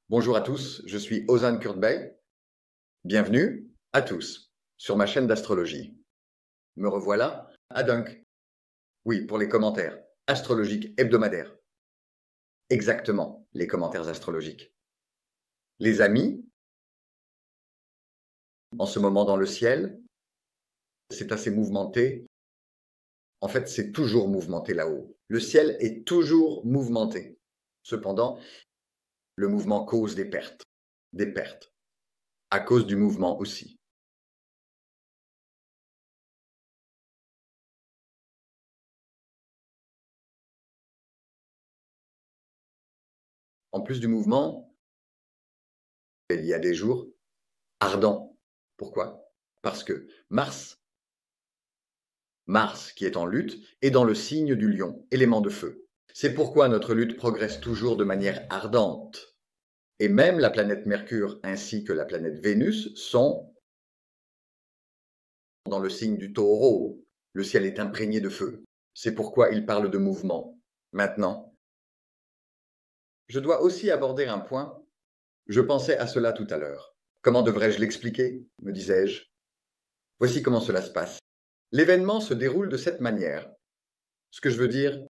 Bonjour à tous, je suis Ozan Kurtbey. Bienvenue à tous sur ma chaîne d'astrologie. Me revoilà à Dunk. Oui, pour les commentaires astrologiques hebdomadaires. Exactement, les commentaires astrologiques. Les amis, en ce moment dans le ciel, c'est assez mouvementé. En fait, c'est toujours mouvementé là-haut. Le ciel est toujours mouvementé. Cependant, le mouvement cause des pertes, à cause du mouvement aussi. En plus du mouvement, il y a des jours ardents. Pourquoi? Parce que Mars, qui est en lutte, est dans le signe du lion, élément de feu. C'est pourquoi notre lutte progresse toujours de manière ardente. Et même la planète Mercure ainsi que la planète Vénus sont dans le signe du taureau. Le ciel est imprégné de feu. C'est pourquoi il parle de mouvement. Maintenant, je dois aussi aborder un point. Je pensais à cela tout à l'heure. Comment devrais-je l'expliquer, me disais-je. Voici comment cela se passe. L'événement se déroule de cette manière. Ce que je veux dire,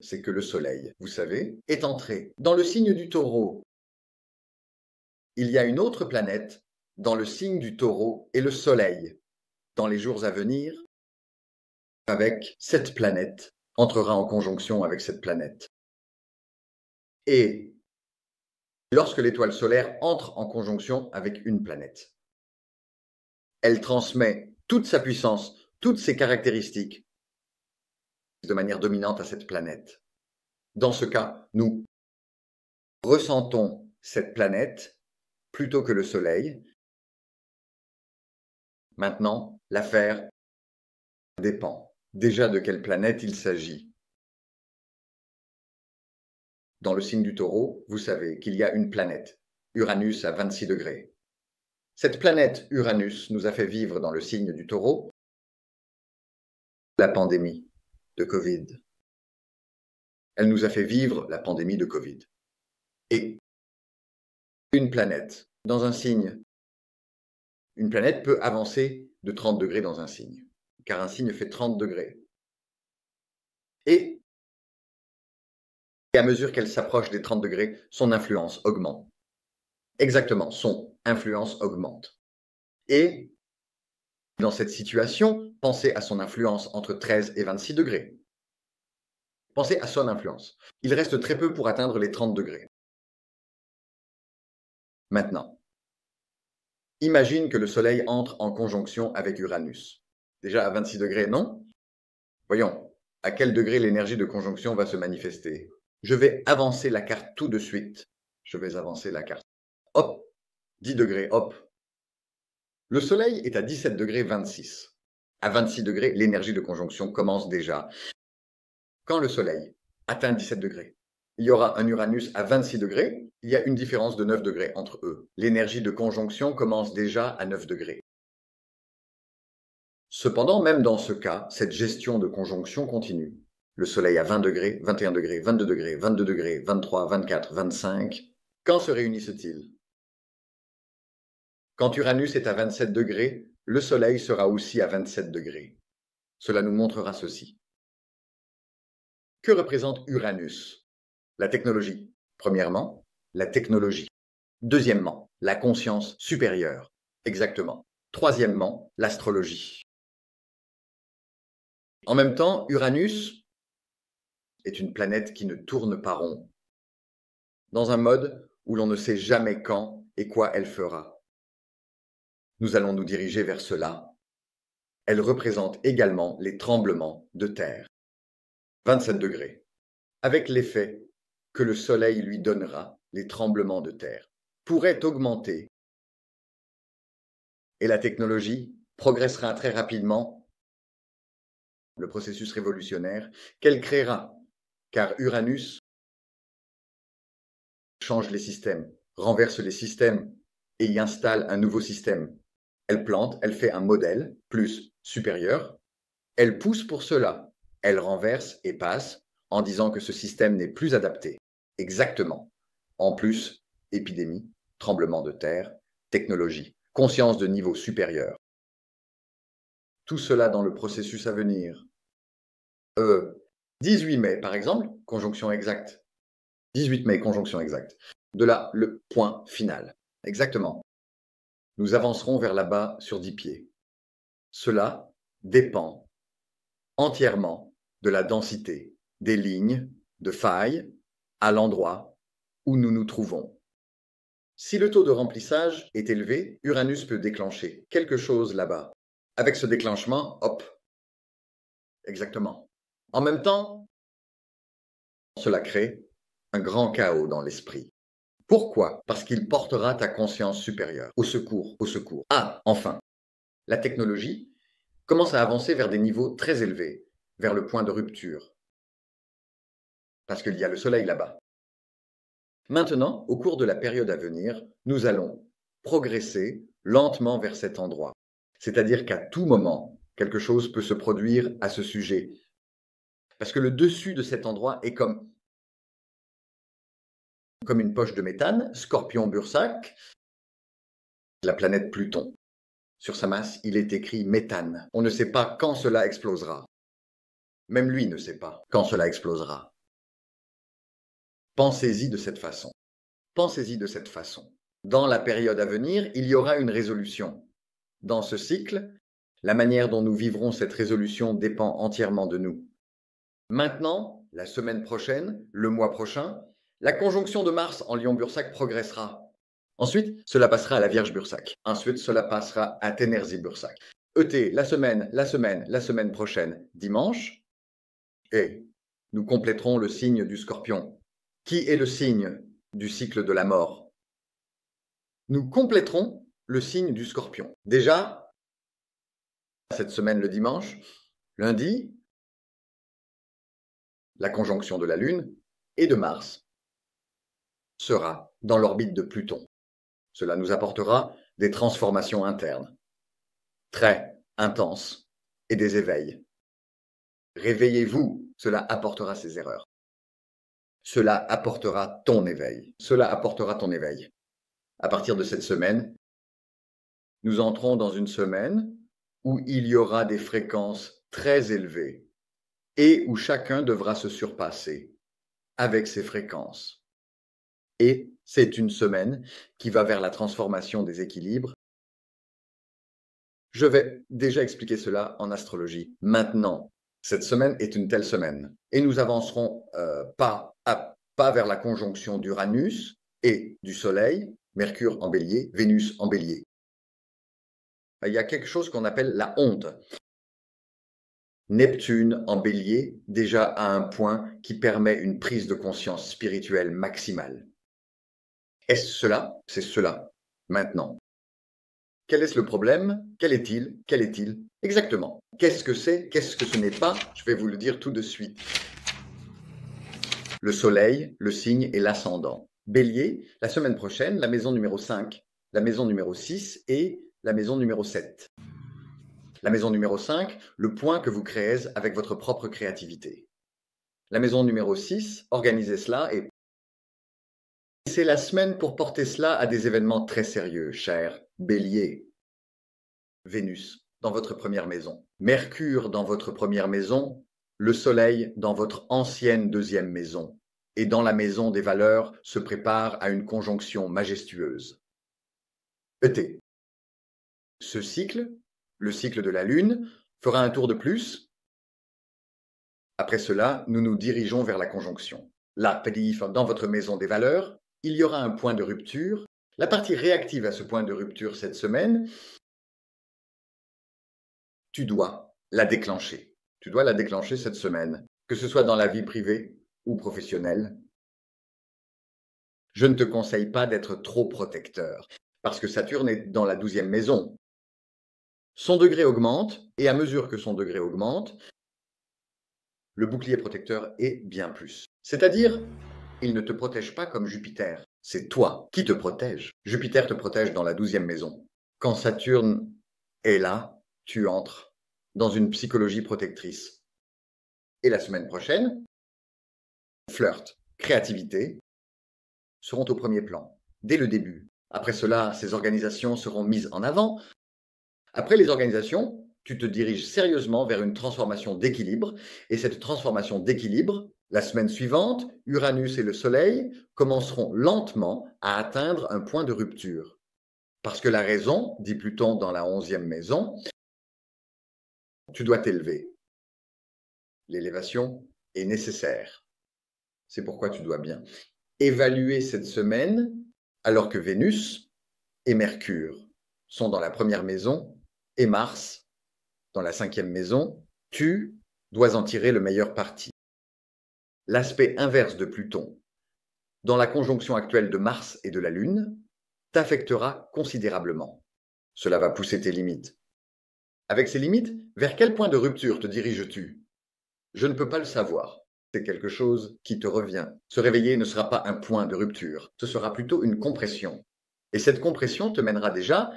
c'est que le Soleil, vous savez, est entré dans le signe du Taureau. Il y a une autre planète dans le signe du Taureau et le Soleil, dans les jours à venir, avec cette planète, entrera en conjonction avec cette planète. Et lorsque l'étoile solaire entre en conjonction avec une planète, elle transmet toute sa puissance, toutes ses caractéristiques de manière dominante à cette planète. Dans ce cas, nous ressentons cette planète plutôt que le Soleil. Maintenant, l'affaire dépend déjà de quelle planète il s'agit. Dans le signe du Taureau, vous savez qu'il y a une planète, Uranus à 26 degrés. Cette planète Uranus nous a fait vivre dans le signe du Taureau la pandémie de Covid. Elle nous a fait vivre la pandémie de Covid. Et une planète dans un signe, une planète peut avancer de 30 degrés dans un signe, car un signe fait 30 degrés. Et à mesure qu'elle s'approche des 30 degrés, son influence augmente. Exactement, son influence augmente. Et dans cette situation, pensez à son influence entre 13 et 26 degrés. Pensez à son influence. Il reste très peu pour atteindre les 30 degrés. Maintenant, imagine que le Soleil entre en conjonction avec Uranus. Déjà à 26 degrés, non? Voyons, à quel degré l'énergie de conjonction va se manifester? Je vais avancer la carte tout de suite. Je vais avancer la carte. Hop, 10 degrés, hop. Le Soleil est à 17 degrés 26. À 26 degrés, l'énergie de conjonction commence déjà. Quand le Soleil atteint 17 degrés, il y aura un Uranus à 26 degrés. Il y a une différence de 9 degrés entre eux. L'énergie de conjonction commence déjà à 9 degrés. Cependant, même dans ce cas, cette gestion de conjonction continue. Le Soleil à 20 degrés, 21 degrés, 22 degrés, 22 degrés, 23, 24, 25. Quand se réunissent-ils? Quand Uranus est à 27 degrés, le Soleil sera aussi à 27 degrés. Cela nous montrera ceci. Que représente Uranus? La technologie. Premièrement, la technologie. Deuxièmement, la conscience supérieure. Exactement. Troisièmement, l'astrologie. En même temps, Uranus est une planète qui ne tourne pas rond, dans un mode où l'on ne sait jamais quand et quoi elle fera. Nous allons nous diriger vers cela. Elle représente également les tremblements de terre. 27 degrés. Avec l'effet que le Soleil lui donnera, les tremblements de terre pourraient augmenter et la technologie progressera très rapidement, le processus révolutionnaire qu'elle créera, car Uranus change les systèmes, renverse les systèmes et y installe un nouveau système. Elle plante, elle fait un modèle plus supérieur, elle pousse pour cela, elle renverse et passe en disant que ce système n'est plus adapté. Exactement. En plus, épidémie, tremblement de terre, technologie, conscience de niveau supérieur. Tout cela dans le processus à venir. 18 mai, par exemple, conjonction exacte. 18 mai, conjonction exacte. De là, le point final. Exactement. Nous avancerons vers là-bas sur 10 pieds. Cela dépend entièrement de la densité des lignes de faille à l'endroit où nous nous trouvons. Si le taux de remplissage est élevé, Uranus peut déclencher quelque chose là-bas. Avec ce déclenchement, hop, exactement. En même temps, cela crée un grand chaos dans l'esprit. Pourquoi? Parce qu'il portera ta conscience supérieure. Au secours, au secours. Ah, enfin, la technologie commence à avancer vers des niveaux très élevés, vers le point de rupture. Parce qu'il y a le soleil là-bas. Maintenant, au cours de la période à venir, nous allons progresser lentement vers cet endroit. C'est-à-dire qu'à tout moment, quelque chose peut se produire à ce sujet. Parce que le dessus de cet endroit est comme une poche de méthane, Scorpion-Bursac, la planète Pluton. Sur sa masse, il est écrit méthane. On ne sait pas quand cela explosera. Même lui ne sait pas quand cela explosera. Pensez-y de cette façon. Pensez-y de cette façon. Dans la période à venir, il y aura une résolution. Dans ce cycle, la manière dont nous vivrons cette résolution dépend entièrement de nous. Maintenant, la semaine prochaine, le mois prochain, la conjonction de Mars en Lion-Bursac progressera. Ensuite, cela passera à la Vierge-Bursac. Ensuite, cela passera à Ténerzie-Bursac. ET, la semaine prochaine, dimanche. Et nous compléterons le signe du Scorpion. Qui est le signe du cycle de la mort? Nous compléterons le signe du Scorpion. Déjà, cette semaine le dimanche, lundi, la conjonction de la Lune et de Mars sera dans l'orbite de Pluton. Cela nous apportera des transformations internes, très intenses, et des éveils. Réveillez-vous, cela apportera ces erreurs. Cela apportera ton éveil. Cela apportera ton éveil. À partir de cette semaine, nous entrons dans une semaine où il y aura des fréquences très élevées et où chacun devra se surpasser avec ses fréquences. Et c'est une semaine qui va vers la transformation des équilibres. Je vais déjà expliquer cela en astrologie. Maintenant, cette semaine est une telle semaine. Et nous avancerons pas à pas vers la conjonction d'Uranus et du Soleil, Mercure en bélier, Vénus en bélier. Il y a quelque chose qu'on appelle la honte. Neptune en bélier, déjà à un point qui permet une prise de conscience spirituelle maximale. Est-ce cela? C'est cela, maintenant. Quel est le problème? Quel est-il? Quel est-il? Exactement. Qu'est-ce que c'est? Qu'est-ce que ce n'est pas? Je vais vous le dire tout de suite. Le soleil, le signe et l'ascendant. Bélier, la semaine prochaine, la maison numéro 5, la maison numéro 6 et la maison numéro 7. La maison numéro 5, le point que vous créez avec votre propre créativité. La maison numéro 6, organisez cela et c'est la semaine pour porter cela à des événements très sérieux, cher Bélier. Vénus, dans votre première maison. Mercure, dans votre première maison. Le Soleil, dans votre ancienne deuxième maison. Et dans la maison des valeurs, se prépare à une conjonction majestueuse. ET. Ce cycle, le cycle de la Lune, fera un tour de plus. Après cela, nous nous dirigeons vers la conjonction. Là, dans votre maison des valeurs, il y aura un point de rupture. La partie réactive à ce point de rupture cette semaine, tu dois la déclencher. Tu dois la déclencher cette semaine, que ce soit dans la vie privée ou professionnelle. Je ne te conseille pas d'être trop protecteur, parce que Saturne est dans la 12e maison. Son degré augmente, et à mesure que son degré augmente, le bouclier protecteur est bien plus. C'est-à-dire, il ne te protège pas comme Jupiter. C'est toi qui te protège. Jupiter te protège dans la 12e maison. Quand Saturne est là, tu entres dans une psychologie protectrice. Et la semaine prochaine, flirt, créativité, seront au premier plan, dès le début. Après cela, ces organisations seront mises en avant. Après les organisations, tu te diriges sérieusement vers une transformation d'équilibre, et cette transformation d'équilibre, la semaine suivante, Uranus et le Soleil commenceront lentement à atteindre un point de rupture. Parce que la raison, dit Pluton dans la 11e maison, tu dois t'élever. L'élévation est nécessaire. C'est pourquoi tu dois bien évaluer cette semaine, alors que Vénus et Mercure sont dans la première maison et Mars dans la 5e maison. Tu dois en tirer le meilleur parti. L'aspect inverse de Pluton, dans la conjonction actuelle de Mars et de la Lune, t'affectera considérablement. Cela va pousser tes limites. Avec ces limites, vers quel point de rupture te diriges-tu? Je ne peux pas le savoir. C'est quelque chose qui te revient. Se réveiller ne sera pas un point de rupture, ce sera plutôt une compression. Et cette compression te mènera déjà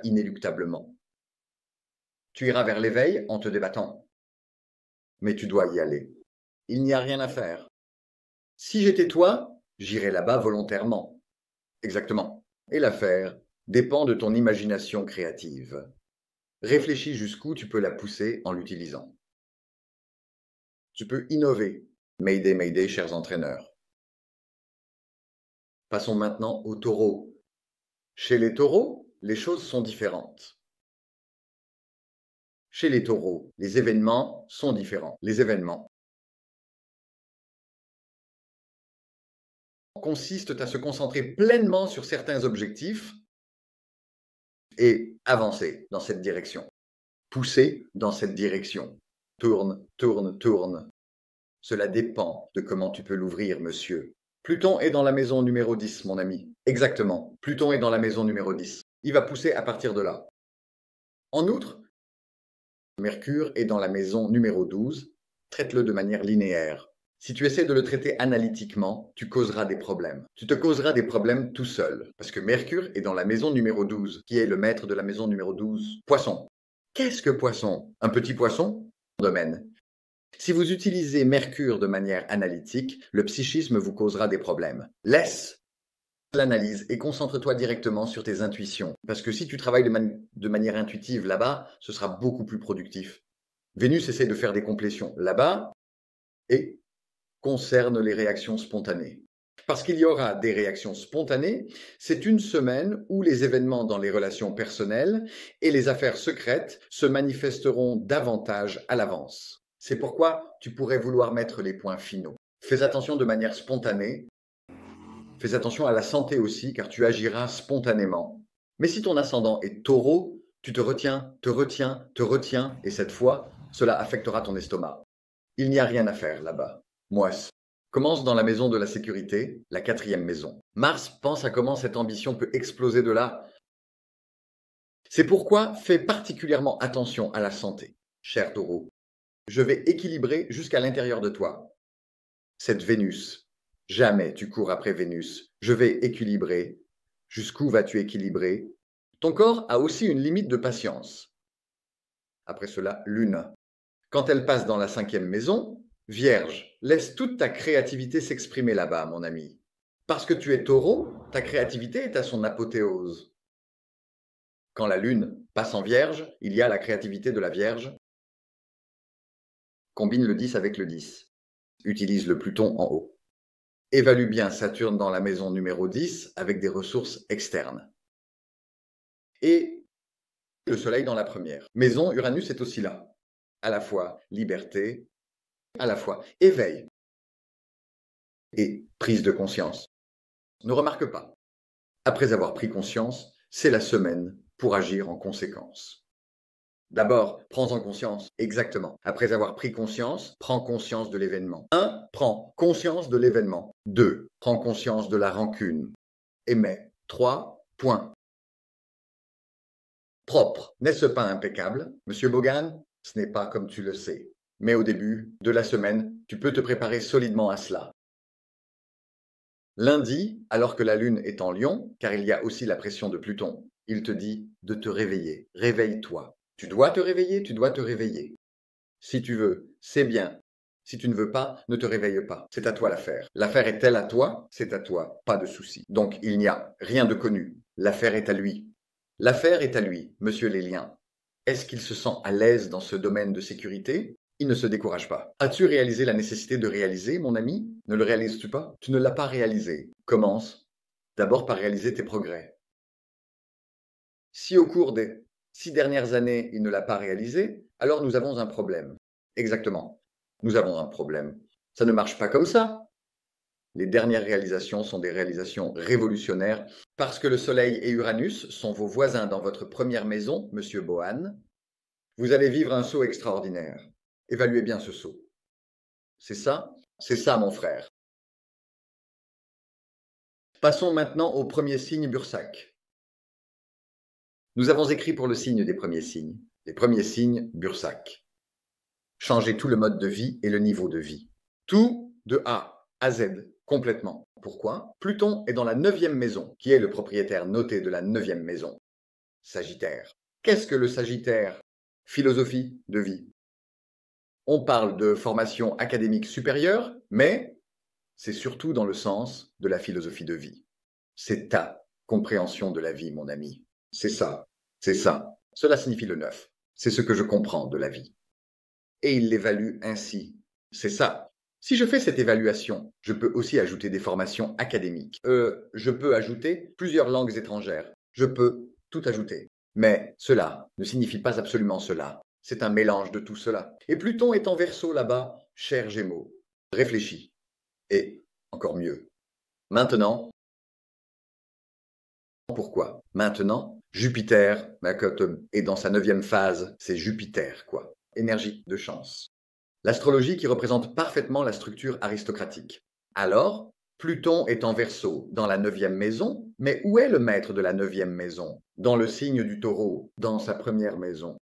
inéluctablement. Tu iras vers l'éveil en te débattant. Mais tu dois y aller. Il n'y a rien à faire. Si j'étais toi, j'irais là-bas volontairement. Exactement. Et l'affaire dépend de ton imagination créative. Réfléchis jusqu'où tu peux la pousser en l'utilisant. Tu peux innover. Mayday, mayday, chers entraîneurs. Passons maintenant aux taureaux. Chez les taureaux, les choses sont différentes. Chez les taureaux, les événements sont différents. Les événements consistent à se concentrer pleinement sur certains objectifs et avancer dans cette direction. Pousser dans cette direction. Tourne, tourne, tourne. Cela dépend de comment tu peux l'ouvrir, monsieur. Pluton est dans la maison numéro 10, mon ami. Exactement, Pluton est dans la maison numéro 10. Il va pousser à partir de là. En outre, Mercure est dans la maison numéro 12. Traite-le de manière linéaire. Si tu essaies de le traiter analytiquement, tu causeras des problèmes. Tu te causeras des problèmes tout seul, parce que Mercure est dans la maison numéro 12, qui est le maître de la maison numéro 12. Poisson. Qu'est-ce que poisson? Un petit poisson? Domaine. Si vous utilisez Mercure de manière analytique, le psychisme vous causera des problèmes. Laisse l'analyse et concentre-toi directement sur tes intuitions. Parce que si tu travailles de manière intuitive là-bas, ce sera beaucoup plus productif. Vénus essaie de faire des complétions là-bas et concerne les réactions spontanées. Parce qu'il y aura des réactions spontanées, c'est une semaine où les événements dans les relations personnelles et les affaires secrètes se manifesteront davantage à l'avance. C'est pourquoi tu pourrais vouloir mettre les points finaux. Fais attention de manière spontanée. Fais attention à la santé aussi, car tu agiras spontanément. Mais si ton ascendant est taureau, tu te retiens, te retiens, te retiens, et cette fois, cela affectera ton estomac. Il n'y a rien à faire là-bas. Moisse. Commence dans la maison de la sécurité, la 4e maison. Mars pense à comment cette ambition peut exploser de là. C'est pourquoi fais particulièrement attention à la santé, cher taureau. Je vais équilibrer jusqu'à l'intérieur de toi. Cette Vénus. Jamais tu cours après Vénus. Je vais équilibrer. Jusqu'où vas-tu équilibrer? Ton corps a aussi une limite de patience. Après cela, Lune. Quand elle passe dans la 5e maison, Vierge, laisse toute ta créativité s'exprimer là-bas, mon ami. Parce que tu es taureau, ta créativité est à son apothéose. Quand la Lune passe en Vierge, il y a la créativité de la Vierge. Combine le 10 avec le 10. Utilise le Pluton en haut. Évalue bien Saturne dans la maison numéro 10 avec des ressources externes. Et le Soleil dans la première. Maison, Uranus est aussi là. À la fois liberté, à la fois éveil et prise de conscience. Ne remarque pas. Après avoir pris conscience, c'est la semaine pour agir en conséquence. D'abord, prends en conscience. Exactement. Après avoir pris conscience, prends conscience de l'événement. 1. Prends conscience de l'événement. 2. Prends conscience de la rancune. Émets. 3. Point. Propre. N'est-ce pas impeccable, Monsieur Bogan? Ce n'est pas comme tu le sais. Mais au début de la semaine, tu peux te préparer solidement à cela. Lundi, alors que la Lune est en Lion, car il y a aussi la pression de Pluton, il te dit de te réveiller. Réveille-toi. Tu dois te réveiller, tu dois te réveiller. Si tu veux, c'est bien. Si tu ne veux pas, ne te réveille pas. C'est à toi l'affaire. L'affaire est-elle à toi? C'est à toi. Pas de souci. Donc, il n'y a rien de connu. L'affaire est à lui. L'affaire est à lui, monsieur Lélien. Est-ce qu'il se sent à l'aise dans ce domaine de sécurité? Il ne se décourage pas. As-tu réalisé la nécessité de réaliser, mon ami? Ne le réalises-tu pas? Tu ne l'as pas réalisé. Commence d'abord par réaliser tes progrès. Si au cours des 6 dernières années, il ne l'a pas réalisé, alors nous avons un problème. Exactement. Nous avons un problème. Ça ne marche pas comme ça. Les dernières réalisations sont des réalisations révolutionnaires parce que le Soleil et Uranus sont vos voisins dans votre première maison, monsieur Bohan. Vous allez vivre un saut extraordinaire. Évaluez bien ce saut. C'est ça, mon frère. Passons maintenant au premier signe Bursac. Nous avons écrit pour le signe des premiers signes. Les premiers signes Bursac. Changer tout le mode de vie et le niveau de vie. Tout de A à Z, complètement. Pourquoi? Pluton est dans la 9e maison. Qui est le propriétaire noté de la 9e maison? Sagittaire. Qu'est-ce que le Sagittaire? Philosophie de vie. On parle de formation académique supérieure, mais c'est surtout dans le sens de la philosophie de vie. C'est ta compréhension de la vie, mon ami. C'est ça. Cela signifie le 9. C'est ce que je comprends de la vie. Et il l'évalue ainsi. C'est ça. Si je fais cette évaluation, je peux aussi ajouter des formations académiques. Je peux ajouter plusieurs langues étrangères. Je peux tout ajouter. Mais cela ne signifie pas absolument cela. C'est un mélange de tout cela. Et Pluton est en Verseau là-bas, cher Gémeaux. Réfléchis. Et encore mieux. Maintenant, pourquoi? Maintenant, Jupiter est dans sa 9e phase. C'est Jupiter, quoi. Énergie de chance. L'astrologie qui représente parfaitement la structure aristocratique. Alors, Pluton est en Verseau, dans la 9e maison, mais où est le maître de la 9e maison? Dans le signe du Taureau, dans sa première maison.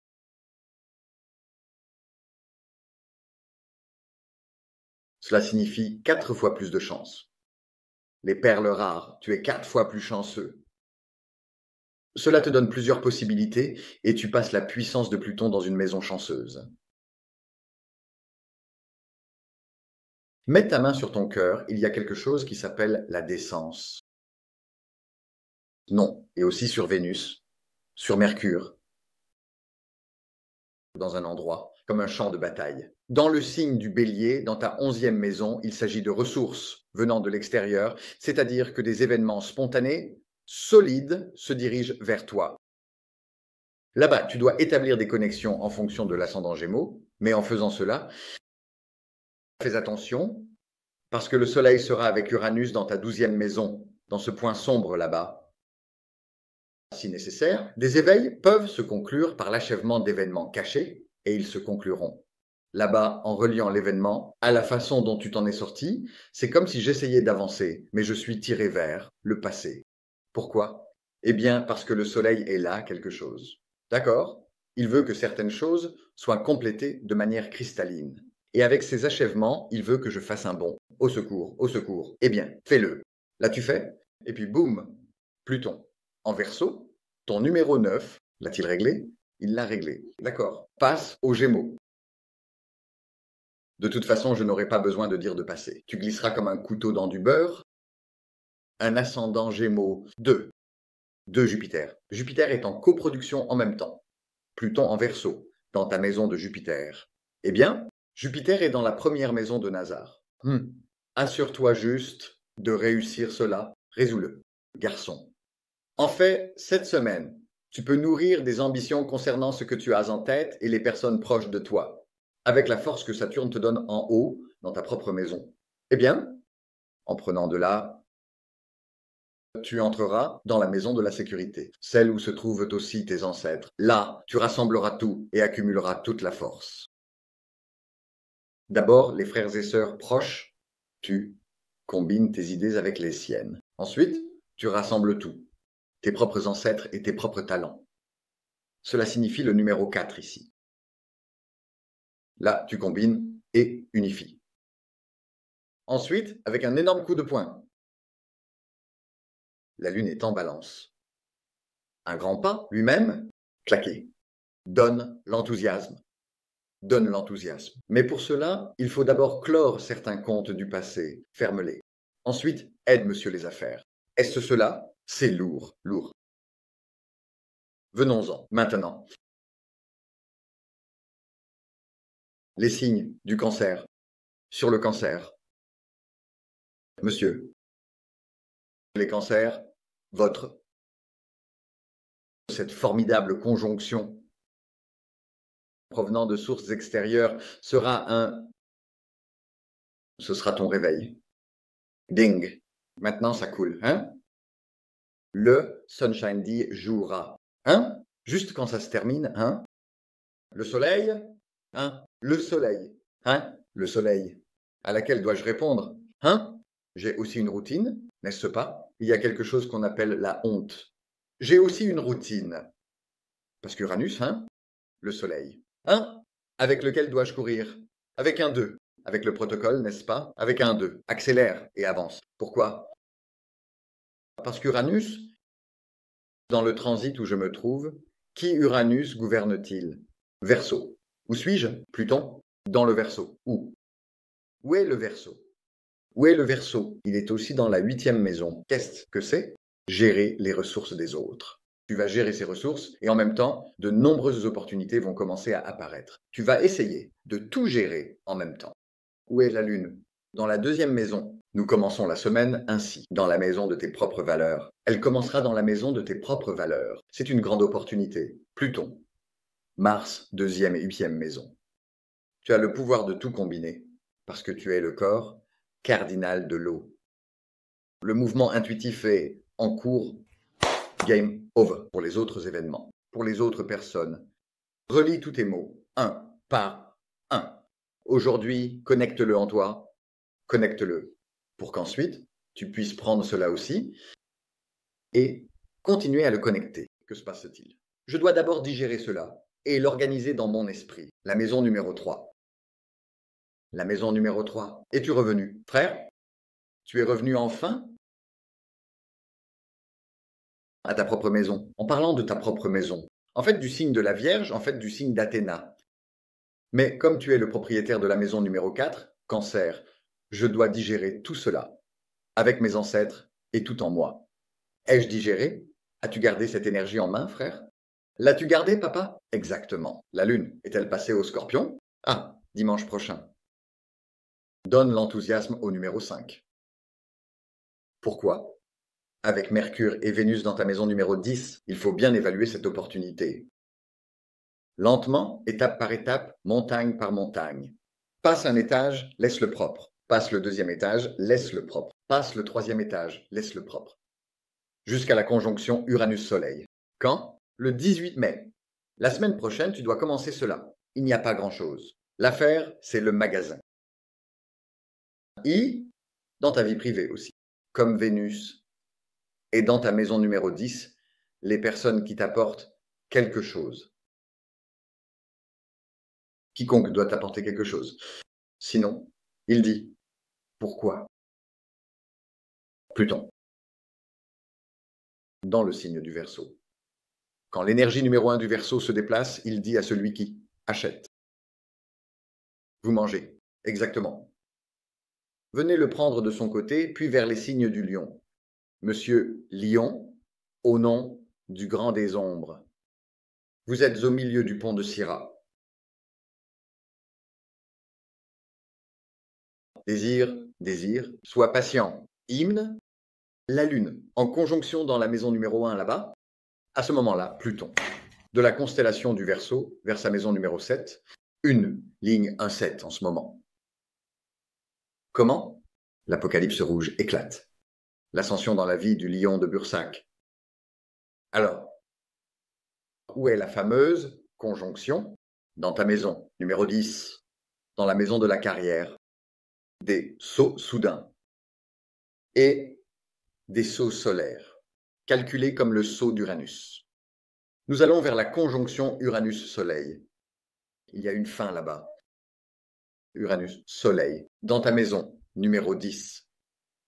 Cela signifie 4 fois plus de chance. Les perles rares, tu es 4 fois plus chanceux. Cela te donne plusieurs possibilités et tu passes la puissance de Pluton dans une maison chanceuse. Mets ta main sur ton cœur, il y a quelque chose qui s'appelle la décence. Non, et aussi sur Vénus, sur Mercure, dans un endroit, comme un champ de bataille. Dans le signe du Bélier, dans ta 11e maison, il s'agit de ressources venant de l'extérieur, c'est-à-dire que des événements spontanés, solides, se dirigent vers toi. Là-bas, tu dois établir des connexions en fonction de l'ascendant Gémeaux, mais en faisant cela, fais attention, parce que le Soleil sera avec Uranus dans ta 12e maison, dans ce point sombre là-bas. Si nécessaire, des éveils peuvent se conclure par l'achèvement d'événements cachés, et ils se concluront. Là-bas, en reliant l'événement à la façon dont tu t'en es sorti, c'est comme si j'essayais d'avancer, mais je suis tiré vers le passé. Pourquoi? Eh bien, parce que le Soleil est là quelque chose. D'accord? Il veut que certaines choses soient complétées de manière cristalline. Et avec ces achèvements, il veut que je fasse un bond. Au secours, au secours. Eh bien, fais-le. L'as-tu fait? Et puis boum, Pluton. En Verseau, ton numéro 9, l'a-t-il réglé? Il l'a réglé. D'accord. Passe aux Gémeaux. De toute façon, je n'aurai pas besoin de dire de passer. Tu glisseras comme un couteau dans du beurre. Un ascendant Gémeaux 2. De Jupiter. Jupiter est en coproduction en même temps. Pluton en Verseau, dans ta maison de Jupiter. Eh bien, Jupiter est dans la première maison de Nazar. Assure-toi juste de réussir cela. Résous-le, garçon. En fait, cette semaine, tu peux nourrir des ambitions concernant ce que tu as en tête et les personnes proches de toi, avec la force que Saturne te donne en haut, dans ta propre maison. Eh bien, en prenant de là, tu entreras dans la maison de la sécurité, celle où se trouvent aussi tes ancêtres. Là, tu rassembleras tout et accumuleras toute la force. D'abord, les frères et sœurs proches, tu combines tes idées avec les siennes. Ensuite, tu rassembles tout. Tes propres ancêtres et tes propres talents. Cela signifie le numéro 4 ici. Là, tu combines et unifies. Ensuite, avec un énorme coup de poing. La Lune est en Balance. Un grand pas, lui-même, claqué, donne l'enthousiasme. donne l'enthousiasme. Mais pour cela, il faut d'abord clore certains comptes du passé, ferme-les. Ensuite, aide monsieur les affaires. Est-ce cela? C'est lourd, lourd. Venons-en, maintenant. Les signes du cancer. Sur le cancer. Monsieur. Les cancers, votre. Cette formidable conjonction provenant de sources extérieures sera un... Ce sera ton réveil. Ding. Maintenant, ça coule, hein? Le Sunshine D jouera. Hein? Juste quand ça se termine, hein? Le soleil? Hein? Le soleil. Hein? Le soleil. À laquelle dois-je répondre? Hein? J'ai aussi une routine, n'est-ce pas? Il y a quelque chose qu'on appelle la honte. J'ai aussi une routine. Parce qu'Uranus, hein? Le soleil. Hein? Avec lequel dois-je courir? Avec un 2. Avec le protocole, n'est-ce pas? Avec un 2. Accélère et avance. Pourquoi? Parce qu'Uranus, dans le transit où je me trouve, qui Uranus gouverne-t-il? Verseau. Où suis-je? Pluton? Dans le Verseau. Où? Où est le Verseau? Où est le Verseau? Il est aussi dans la 8e maison. Qu'est-ce que c'est? Gérer les ressources des autres. Tu vas gérer ces ressources et en même temps, de nombreuses opportunités vont commencer à apparaître. Tu vas essayer de tout gérer en même temps. Où est la Lune? Dans la 2e maison. Nous commençons la semaine ainsi, dans la maison de tes propres valeurs. Elle commencera dans la maison de tes propres valeurs. C'est une grande opportunité. Pluton. Mars, 2e et 8e maison. Tu as le pouvoir de tout combiner, parce que tu es le corps cardinal de l'eau. Le mouvement intuitif est en cours, game over, pour les autres événements, pour les autres personnes. Relis tous tes mots, un par un. Aujourd'hui, connecte-le en toi, connecte-le, pour qu'ensuite, tu puisses prendre cela aussi et continuer à le connecter. Que se passe-t-il? Je dois d'abord digérer cela et l'organiser dans mon esprit. La maison numéro 3. La maison numéro 3. Es-tu revenu? Frère, tu es revenu enfin à ta propre maison. En parlant de ta propre maison, en fait du signe de la Vierge, en fait du signe d'Athéna. Mais comme tu es le propriétaire de la maison numéro 4, Cancer, je dois digérer tout cela, avec mes ancêtres et tout en moi. Ai-je digéré? As-tu gardé cette énergie en main, frère? L'as-tu gardée, papa? Exactement. La Lune est-elle passée au Scorpion? Ah, dimanche prochain. Donne l'enthousiasme au numéro 5. Pourquoi? Avec Mercure et Vénus dans ta maison numéro 10, il faut bien évaluer cette opportunité. Lentement, étape par étape, montagne par montagne. Passe un étage, laisse le propre. Passe le 2e étage, laisse le propre. Passe le 3e étage, laisse le propre. Jusqu'à la conjonction Uranus-Soleil. Quand? Le 18 mai. La semaine prochaine, tu dois commencer cela. Il n'y a pas grand-chose. L'affaire, c'est le magasin. Dans ta vie privée aussi, comme Vénus. Et dans ta maison numéro 10, les personnes qui t'apportent quelque chose. Quiconque doit t'apporter quelque chose. Sinon, il dit, pourquoi? Pluton. Dans le signe du Verseau. Quand l'énergie numéro 1 du Verseau se déplace, il dit à celui qui achète. Vous mangez. Exactement. Venez le prendre de son côté, puis vers les signes du Lion. Monsieur Lion, au nom du grand des ombres. Vous êtes au milieu du pont de Syrah. Désir, désir, sois patient. Hymne, la Lune, en conjonction dans la maison numéro 1 là-bas. À ce moment-là, Pluton, de la constellation du Verseau vers sa maison numéro 7, une ligne 1-7 en ce moment. Comment? L'apocalypse rouge éclate. L'ascension dans la vie du lion de Bursac. Alors, où est la fameuse conjonction? Dans ta maison, numéro 10, dans la maison de la carrière, des sauts soudains et des sauts solaires, calculés comme le saut d'Uranus. Nous allons vers la conjonction Uranus-Soleil. Il y a une fin là-bas. Uranus-Soleil, dans ta maison, numéro 10.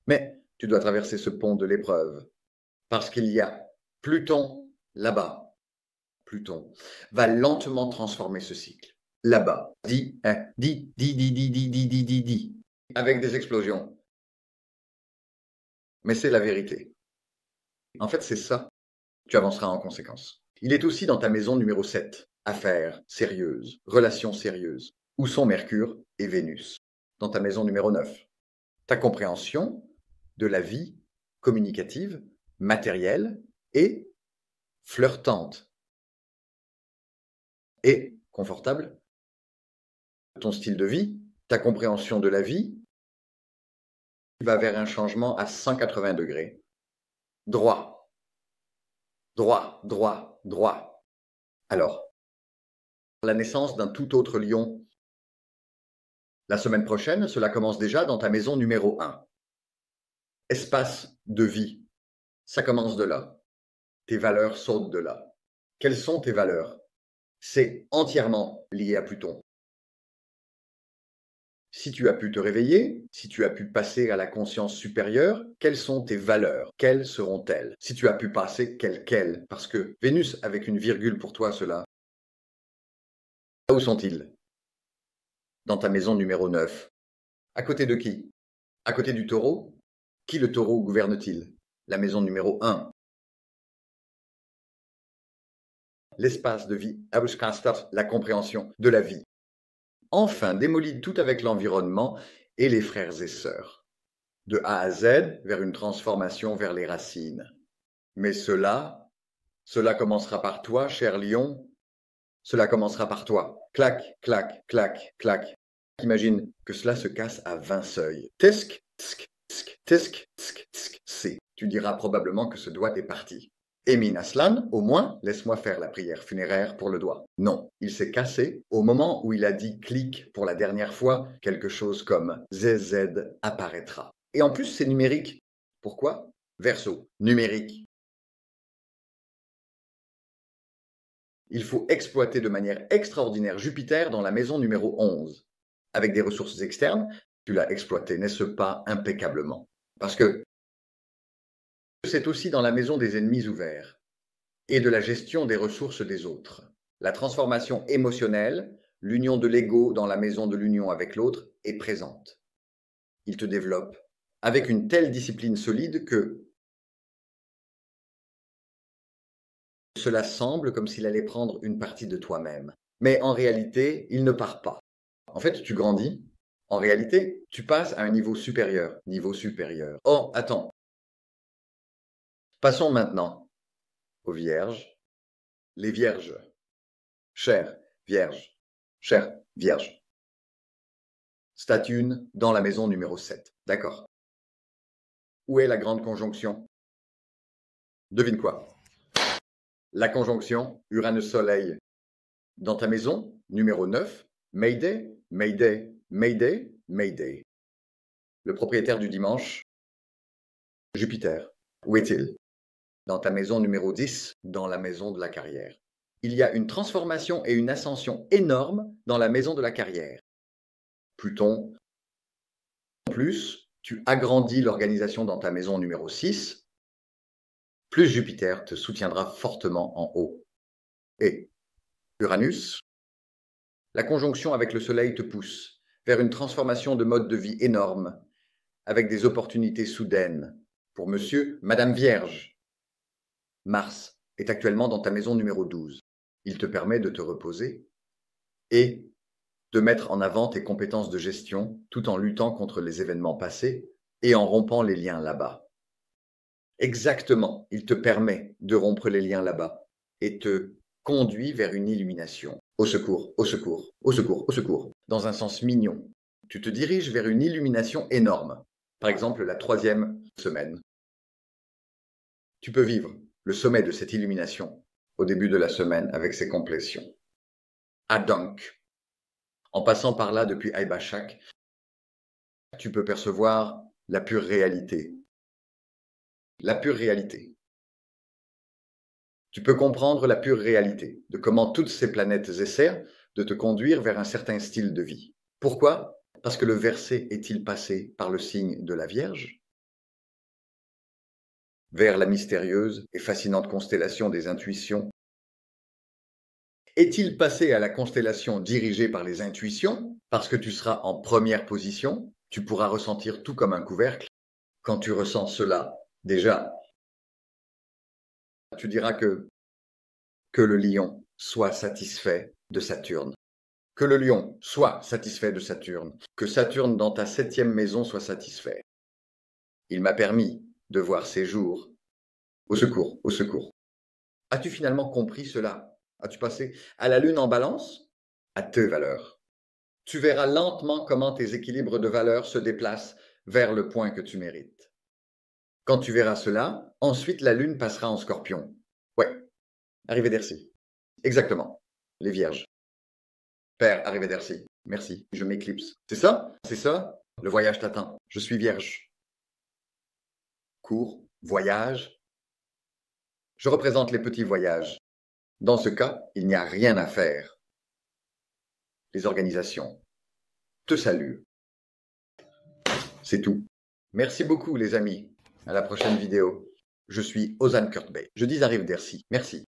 Mais tu dois traverser ce pont de l'épreuve, parce qu'il y a Pluton là-bas. Pluton va lentement transformer ce cycle. là-bas. Dis, dis, avec des explosions. Mais c'est la vérité. En fait, c'est ça. Tu avanceras en conséquence. Il est aussi dans ta maison numéro 7. Affaires sérieuses, relations sérieuses. Où sont Mercure et Vénus? Dans ta maison numéro 9. Ta compréhension de la vie communicative, matérielle et flirtante. Et confortable. Ton style de vie, ta compréhension de la vie va vers un changement à 180 degrés. Droit. Droit, droit, droit. Alors, la naissance d'un tout autre lion. La semaine prochaine, cela commence déjà dans ta maison numéro 1. Espace de vie. Ça commence de là. Tes valeurs sautent de là. Quelles sont tes valeurs? C'est entièrement lié à Pluton. Si tu as pu te réveiller, si tu as pu passer à la conscience supérieure, quelles sont tes valeurs? Quelles seront-elles? Si tu as pu passer, quelles? Parce que Vénus avec une virgule pour toi, cela. Où sont-ils? Dans ta maison numéro 9. À côté de qui? À côté du taureau? Qui le taureau gouverne-t-il? La maison numéro 1. L'espace de vie, la compréhension de la vie. Enfin, démolit tout avec l'environnement et les frères et sœurs. De A à Z, vers une transformation vers les racines. Mais cela commencera par toi, cher lion. Cela commencera par toi. Clac, clac, clac, clac. Imagine que cela se casse à 20 seuils. Tsk, tsk, tsk, tsk, tsk, tsk, c'est. Tu diras probablement que ce doigt est parti. Emin Aslan, au moins, laisse-moi faire la prière funéraire pour le doigt. Non, il s'est cassé au moment où il a dit clic pour la dernière fois, quelque chose comme ZZ apparaîtra. Et en plus, c'est numérique. Pourquoi? Verseau, numérique. Il faut exploiter de manière extraordinaire Jupiter dans la maison numéro 11. Avec des ressources externes, tu l'as exploité, n'est-ce pas, impeccablement? Parce que c'est aussi dans la maison des ennemis ouverts et de la gestion des ressources des autres. La transformation émotionnelle, l'union de l'ego dans la maison de l'union avec l'autre est présente. Il te développe avec une telle discipline solide que cela semble comme s'il allait prendre une partie de toi-même. Mais en réalité, il ne part pas. En fait, tu grandis. En réalité, tu passes à un niveau supérieur. Niveau supérieur. Oh, attends. Passons maintenant aux vierges. Les vierges. Chère vierge. Chère vierge. Statune dans la maison numéro 7. D'accord. Où est la grande conjonction? Devine quoi? La conjonction Uranus-Soleil. Dans ta maison numéro 9, Mayday, Mayday, Mayday, Mayday. Le propriétaire du dimanche, Jupiter. Où est-il? Dans ta maison numéro 10, dans la maison de la carrière. Il y a une transformation et une ascension énorme dans la maison de la carrière. Pluton. En plus, tu agrandis l'organisation dans ta maison numéro 6, plus Jupiter te soutiendra fortement en haut. Et Uranus, la conjonction avec le Soleil te pousse vers une transformation de mode de vie énorme, avec des opportunités soudaines pour monsieur, madame Vierge. Mars est actuellement dans ta maison numéro 12. Il te permet de te reposer et de mettre en avant tes compétences de gestion tout en luttant contre les événements passés et en rompant les liens là-bas. Exactement, il te permet de rompre les liens là-bas et te conduit vers une illumination. Au secours, au secours, au secours, au secours. Dans un sens mignon, tu te diriges vers une illumination énorme. Par exemple, la 3e semaine. Tu peux vivre le sommet de cette illumination au début de la semaine avec ses complétions. Adank. En passant par là depuis Aibachak, tu peux percevoir la pure réalité. La pure réalité. Tu peux comprendre la pure réalité de comment toutes ces planètes essaient de te conduire vers un certain style de vie. Pourquoi? Parce que le verset est-il passé par le signe de la Vierge? Vers la mystérieuse et fascinante constellation des intuitions Est-il passé à la constellation dirigée par les intuitions? Parce que tu seras en première position, tu pourras ressentir tout comme un couvercle. Quand tu ressens cela, déjà, tu diras que le lion soit satisfait de Saturne. Que le lion soit satisfait de Saturne. Que Saturne dans ta 7e maison soit satisfait. Il m'a permis de voir ces jours. Au secours, au secours. As-tu finalement compris cela? As-tu passé à la lune en balance? À tes valeurs. Tu verras lentement comment tes équilibres de valeurs se déplacent vers le point que tu mérites. Quand tu verras cela, ensuite la lune passera en scorpion. Ouais, arrivederci. Exactement, les vierges. Père, arrivederci. Merci, je m'éclipse. C'est ça? C'est ça? Le voyage t'attend. Je suis vierge. Cours, voyage. Je représente les petits voyages. Dans ce cas, il n'y a rien à faire. Les organisations te saluent. C'est tout. Merci beaucoup les amis. À la prochaine vidéo. Je suis Ozan Kurtbey. Je dis arrivederci. Merci.